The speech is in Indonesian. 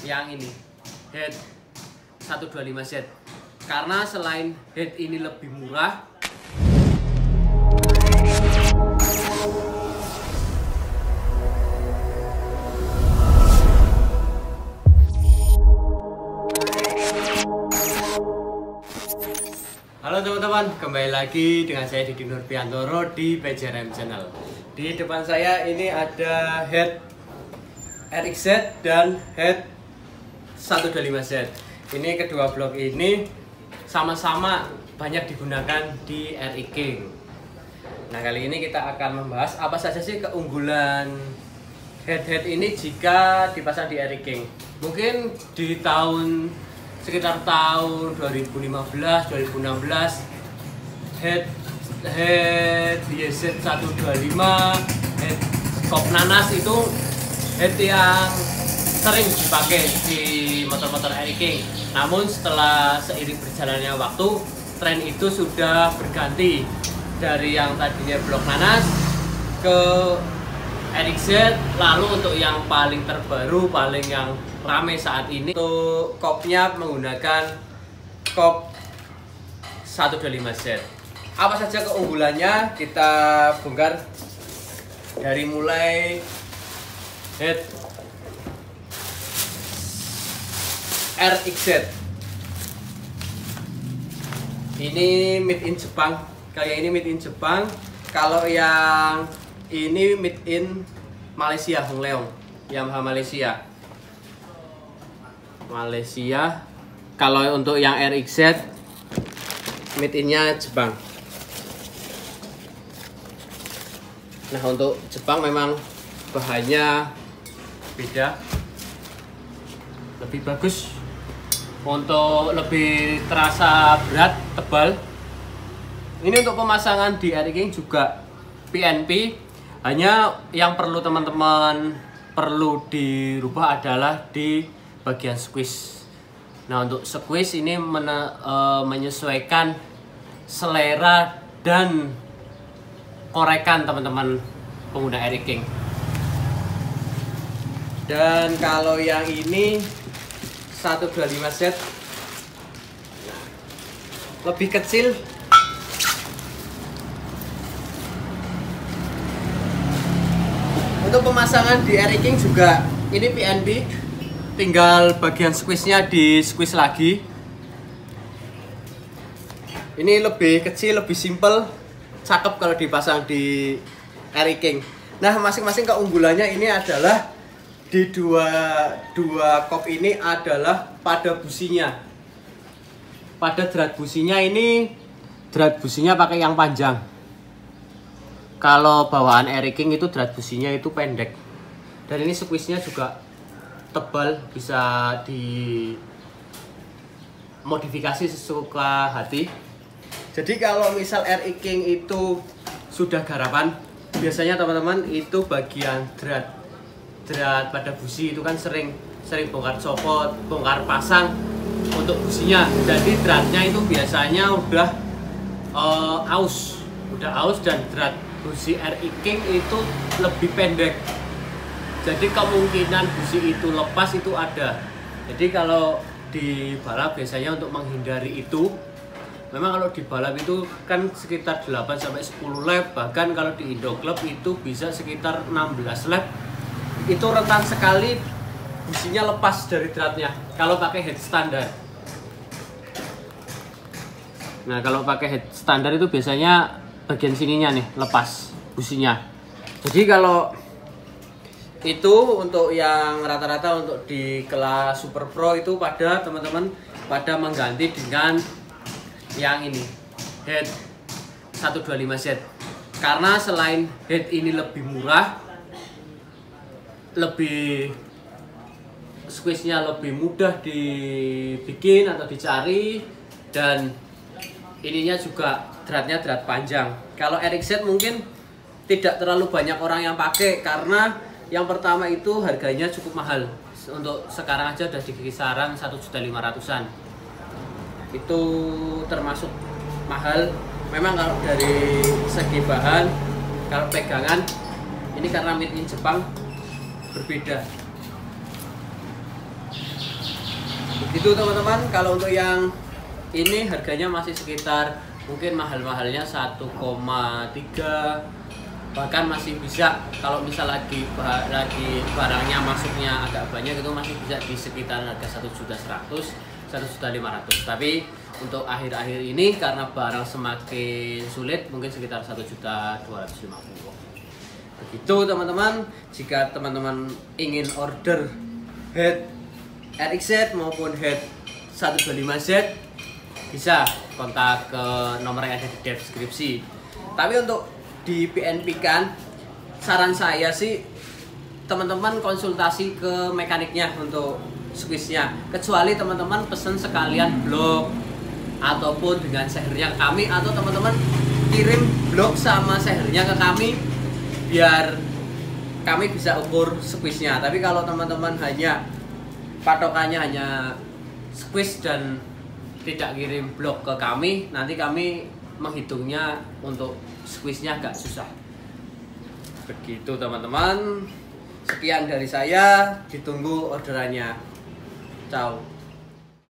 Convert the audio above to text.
yang ini head 125Z, karena selain head ini lebih murah, halo teman-teman, kembali lagi dengan saya Didi Nurbiantoro di PJRM Channel. Di depan saya ini ada head RXZ dan head 125Z. Ini kedua blok ini sama-sama banyak digunakan di RI King. Nah, kali ini kita akan membahas apa saja sih keunggulan head-head ini jika dipasang di RI King. Mungkin di sekitar tahun 2015, 2016 head YZ125, head Kop Nanas itu head yang sering dipakai di motor-motor RI King. Namun setelah seiring berjalannya waktu, tren itu sudah berganti dari yang tadinya blok nanas ke RXZ. Lalu untuk yang paling terbaru, paling yang rame saat ini, untuk kopnya menggunakan kop 125Z. Apa saja keunggulannya kita bongkar dari mulai head RXZ. Ini made in Jepang. Kayak ini made in Jepang. Kalau yang ini made in Malaysia, Hong Leong, Yamaha Malaysia. Kalau untuk yang RXZ made in-nya Jepang. Nah, untuk Jepang memang bahannya beda, lebih bagus, untuk lebih terasa berat, tebal. Ini untuk pemasangan di RI King juga PNP. Hanya yang perlu teman-teman dirubah adalah di bagian squeeze. Nah, untuk squeeze ini menyesuaikan selera dan korekan teman-teman pengguna RI King. Dan kalau yang ini 125Z lebih kecil. Untuk pemasangan di RI King juga ini PNP, tinggal bagian squeeze-nya di squeeze lagi. Ini lebih kecil, lebih simple, cakep kalau dipasang di RI King. Nah, masing-masing keunggulannya ini adalah di dua kop ini adalah pada businya. Pada drat businya ini, drat businya pakai yang panjang. Kalau bawaan RI King itu drat businya itu pendek. Dan ini squeeze-nya juga tebal, bisa dimodifikasi sesuka hati. Jadi kalau misal RI King itu sudah garapan, biasanya teman-teman itu bagian drat pada busi itu kan sering bongkar copot, bongkar pasang untuk businya. Jadi dratnya itu biasanya udah aus dan drat busi RI King itu lebih pendek. Jadi kemungkinan busi itu lepas itu ada. Jadi kalau di balap biasanya untuk menghindari itu, memang kalau di balap itu kan sekitar 8-10 lap, bahkan kalau di Indo Club itu bisa sekitar 16 lap. Itu rentan sekali businya lepas dari dratnya kalau pakai head standar. Nah, kalau pakai head standar itu biasanya bagian sininya nih lepas businya. Jadi kalau itu untuk yang rata-rata untuk di kelas Super Pro itu teman-teman pada mengganti dengan yang ini head 125Z, karena selain head ini lebih murah, lebih squeeze-nya lebih mudah dibikin atau dicari, dan ininya juga dratnya drat panjang. Kalau RXZ mungkin tidak terlalu banyak orang yang pakai, karena yang pertama itu harganya cukup mahal. Untuk sekarang aja udah di kisaran 1.500.000-an. Itu termasuk mahal. Memang kalau dari segi bahan, kalau pegangan ini karena made in Jepang berbeda. Begitu teman-teman. Kalau untuk yang ini harganya masih sekitar mungkin mahal-mahalnya 1,3, bahkan masih bisa kalau misal lagi barangnya masuknya agak banyak itu masih bisa di sekitar harga 1.100.000, 1.500.000. Tapi untuk akhir-akhir ini karena barang semakin sulit mungkin sekitar 1.250.000. Begitu teman-teman. Jika teman-teman ingin order head RXZ maupun head 125Z bisa kontak ke nomor yang ada di deskripsi. Tapi untuk di PNP kan saran saya sih teman-teman konsultasi ke mekaniknya untuk squeeze-nya, kecuali teman-teman pesen sekalian blok ataupun dengan sehernya ke kami, atau teman-teman kirim blok sama sehernya ke kami biar kami bisa ukur squeeze-nya. Tapi kalau teman-teman hanya patokannya hanya squeeze dan tidak kirim blok ke kami, nanti kami menghitungnya untuk squeeze-nya agak susah. Begitu teman-teman. Sekian dari saya, ditunggu orderannya. Ciao.